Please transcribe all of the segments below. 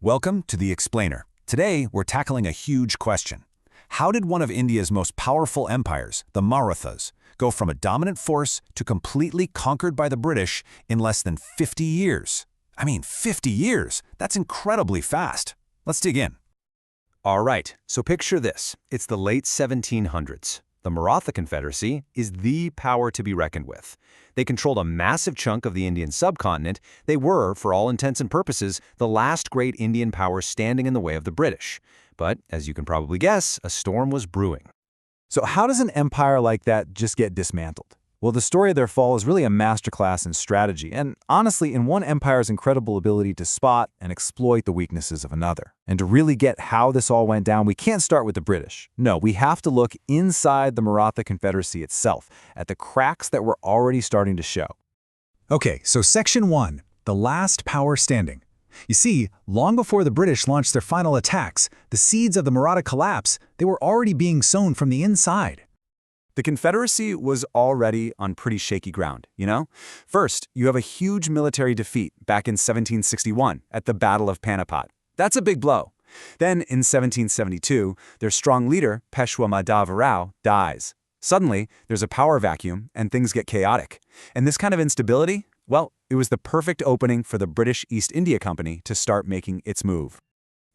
Welcome to The Explainer. Today, we're tackling a huge question. How did one of India's most powerful empires, the Marathas, go from a dominant force to completely conquered by the British in less than 50 years? I mean, 50 years! That's incredibly fast. Let's dig in. All right, so picture this. It's the late 1700s. The Maratha Confederacy is the power to be reckoned with. They controlled a massive chunk of the Indian subcontinent. They were, for all intents and purposes, the last great Indian power standing in the way of the British. But, as you can probably guess, a storm was brewing. So how does an empire like that just get dismantled? Well, the story of their fall is really a masterclass in strategy, and honestly, in one empire's incredible ability to spot and exploit the weaknesses of another. And to really get how this all went down, we can't start with the British. No, we have to look inside the Maratha Confederacy itself, at the cracks that were already starting to show. Okay, so Section 1, the last power standing. You see, long before the British launched their final attacks, the seeds of the Maratha collapse, they were already being sown from the inside. The Confederacy was already on pretty shaky ground, you know? First, you have a huge military defeat back in 1761 at the Battle of Panipat. That's a big blow. Then, in 1772, their strong leader, Peshwa Madhav Rao, dies. Suddenly, there's a power vacuum and things get chaotic. And this kind of instability, well, it was the perfect opening for the British East India Company to start making its move.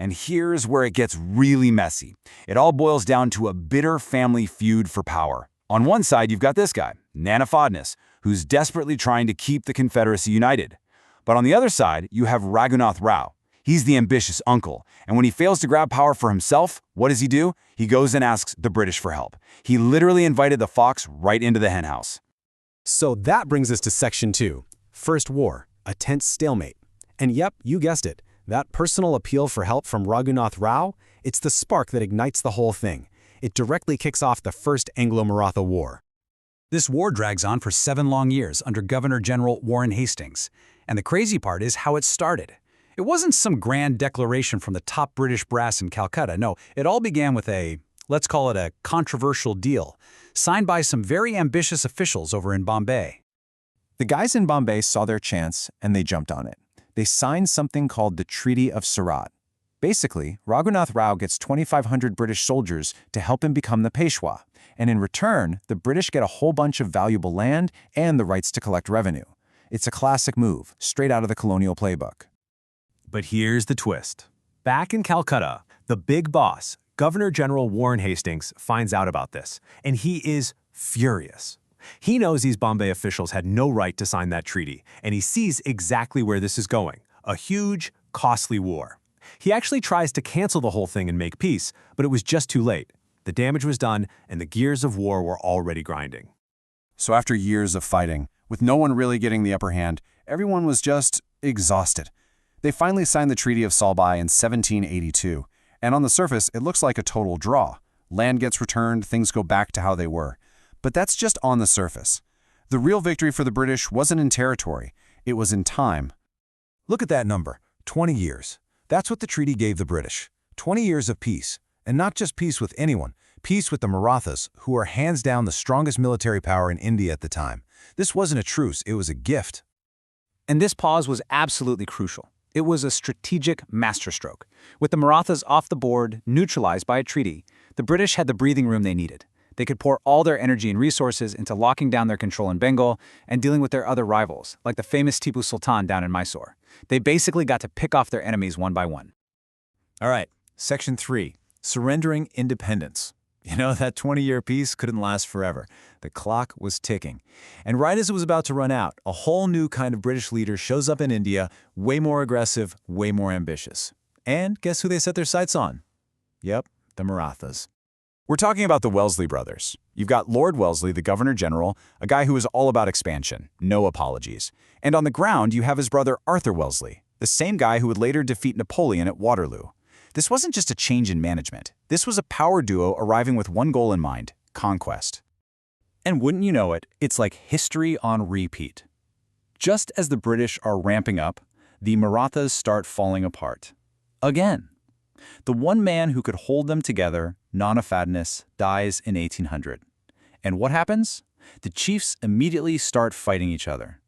And here's where it gets really messy. It all boils down to a bitter family feud for power. On one side, you've got this guy, Nana Fadnis, who's desperately trying to keep the Confederacy united. But on the other side, you have Raghunath Rao. He's the ambitious uncle, and when he fails to grab power for himself, what does he do? He goes and asks the British for help. He literally invited the fox right into the henhouse. So that brings us to Section 2, First War, a tense stalemate. And yep, you guessed it, that personal appeal for help from Raghunath Rao, it's the spark that ignites the whole thing. It directly kicks off the First Anglo-Maratha War. This war drags on for 7 long years under Governor-General Warren Hastings. And the crazy part is how it started. It wasn't some grand declaration from the top British brass in Calcutta. No, it all began with let's call it a controversial deal, signed by some very ambitious officials over in Bombay. The guys in Bombay saw their chance and they jumped on it. They signed something called the Treaty of Surat. Basically, Raghunath Rao gets 2,500 British soldiers to help him become the Peshwa, and in return, the British get a whole bunch of valuable land and the rights to collect revenue. It's a classic move, straight out of the colonial playbook. But here's the twist. Back in Calcutta, the big boss, Governor-General Warren Hastings, finds out about this, and he is furious. He knows these Bombay officials had no right to sign that treaty, and he sees exactly where this is going, a huge, costly war. He actually tries to cancel the whole thing and make peace, but it was just too late. The damage was done, and the gears of war were already grinding. So after years of fighting, with no one really getting the upper hand, everyone was just exhausted. They finally signed the Treaty of Salbai in 1782, and on the surface, it looks like a total draw. Land gets returned, things go back to how they were. But that's just on the surface. The real victory for the British wasn't in territory, it was in time. Look at that number, 20 years. That's what the treaty gave the British. 20 years of peace. And not just peace with anyone, peace with the Marathas, who are hands down the strongest military power in India at the time. This wasn't a truce, it was a gift. And this pause was absolutely crucial. It was a strategic masterstroke. With the Marathas off the board, neutralized by a treaty, the British had the breathing room they needed. They could pour all their energy and resources into locking down their control in Bengal and dealing with their other rivals, like the famous Tipu Sultan down in Mysore. They basically got to pick off their enemies one by one. All right, Section 3, surrendering independence. You know, that 20-year peace couldn't last forever. The clock was ticking. And right as it was about to run out, a whole new kind of British leader shows up in India, way more aggressive, way more ambitious. And guess who they set their sights on? Yep, the Marathas. We're talking about the Wellesley brothers. You've got Lord Wellesley, the Governor-General, a guy who was all about expansion, no apologies. And on the ground, you have his brother Arthur Wellesley, the same guy who would later defeat Napoleon at Waterloo. This wasn't just a change in management. This was a power duo arriving with one goal in mind, conquest. And wouldn't you know it, it's like history on repeat. Just as the British are ramping up, the Marathas start falling apart. Again. The one man who could hold them together, Nana Fadnis, dies in 1800. And what happens? The chiefs immediately start fighting each other.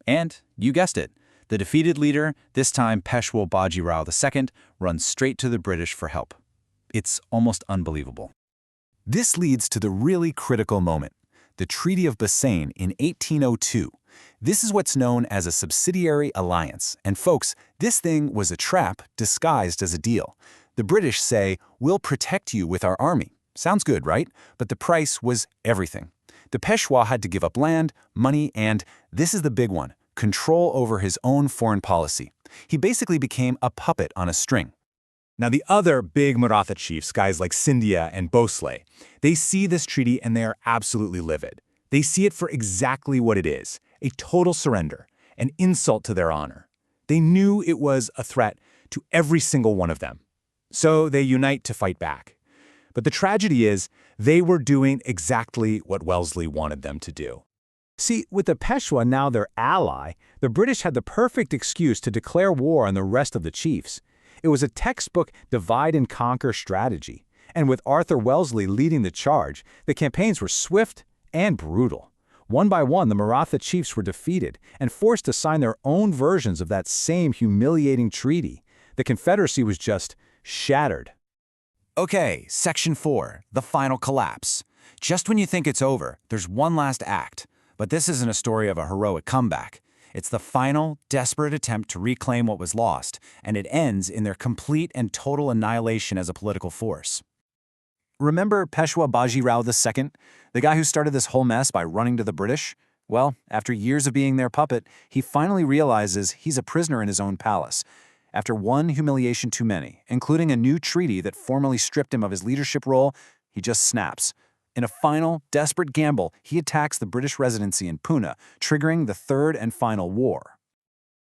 And, you guessed it, The defeated leader, this time Peshwa Baji Rao II, runs straight to the British for help. It's almost unbelievable. This leads to the really critical moment, the Treaty of Bassein in 1802. This is what's known as a subsidiary alliance. And folks, this thing was a trap disguised as a deal. The British say, "We'll protect you with our army." Sounds good, right? But the price was everything. The Peshwa had to give up land, money, and, this is the big one, control over his own foreign policy. He basically became a puppet on a string. Now, the other big Maratha chiefs, guys like Scindia and Bhosle, they see this treaty and they are absolutely livid. They see it for exactly what it is, a total surrender, an insult to their honor. They knew it was a threat to every single one of them. So they unite to fight back. But the tragedy is, they were doing exactly what Wellesley wanted them to do. See, with the Peshwa now their ally, the British had the perfect excuse to declare war on the rest of the chiefs. It was a textbook divide-and-conquer strategy. And with Arthur Wellesley leading the charge, the campaigns were swift and brutal. One by one, the Maratha chiefs were defeated and forced to sign their own versions of that same humiliating treaty. The Confederacy was just shattered. Okay, Section 4, the final collapse. Just when you think it's over, there's one last act. But this isn't a story of a heroic comeback. It's the final, desperate attempt to reclaim what was lost, and it ends in their complete and total annihilation as a political force. Remember Peshwa Baji Rao II, the guy who started this whole mess by running to the British? Well, after years of being their puppet, he finally realizes he's a prisoner in his own palace. After one humiliation too many, including a new treaty that formally stripped him of his leadership role, he just snaps. In a final, desperate gamble, he attacks the British residency in Pune, triggering the third and final war.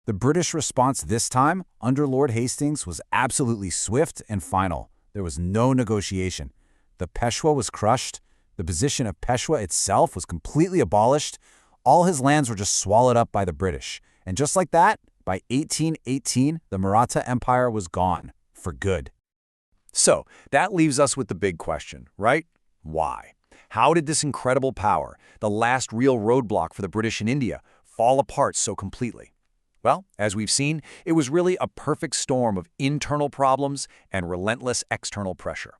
The British response this time, under Lord Hastings, was absolutely swift and final. There was no negotiation. The Peshwa was crushed. The position of Peshwa itself was completely abolished. All his lands were just swallowed up by the British. And just like that, by 1818, the Maratha Empire was gone, for good. So, that leaves us with the big question, right? Why? How did this incredible power, the last real roadblock for the British in India, fall apart so completely? Well, as we've seen, it was really a perfect storm of internal problems and relentless external pressure.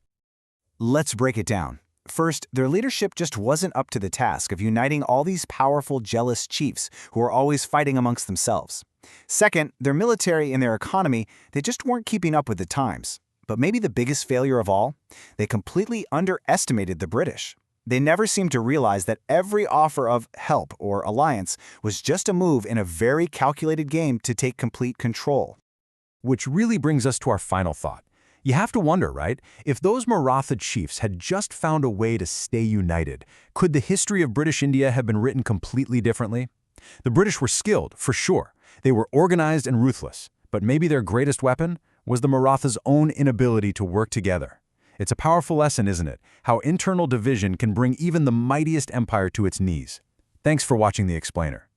Let's break it down. First, their leadership just wasn't up to the task of uniting all these powerful, jealous chiefs who were always fighting amongst themselves. Second, their military and their economy, they just weren't keeping up with the times. But maybe the biggest failure of all, they completely underestimated the British. They never seemed to realize that every offer of help or alliance was just a move in a very calculated game to take complete control. Which really brings us to our final thought. You have to wonder, right? If those Maratha chiefs had just found a way to stay united, could the history of British India have been written completely differently? The British were skilled, for sure. They were organized and ruthless. But maybe their greatest weapon was the Marathas' own inability to work together. It's a powerful lesson, isn't it? How internal division can bring even the mightiest empire to its knees. Thanks for watching The Explainer.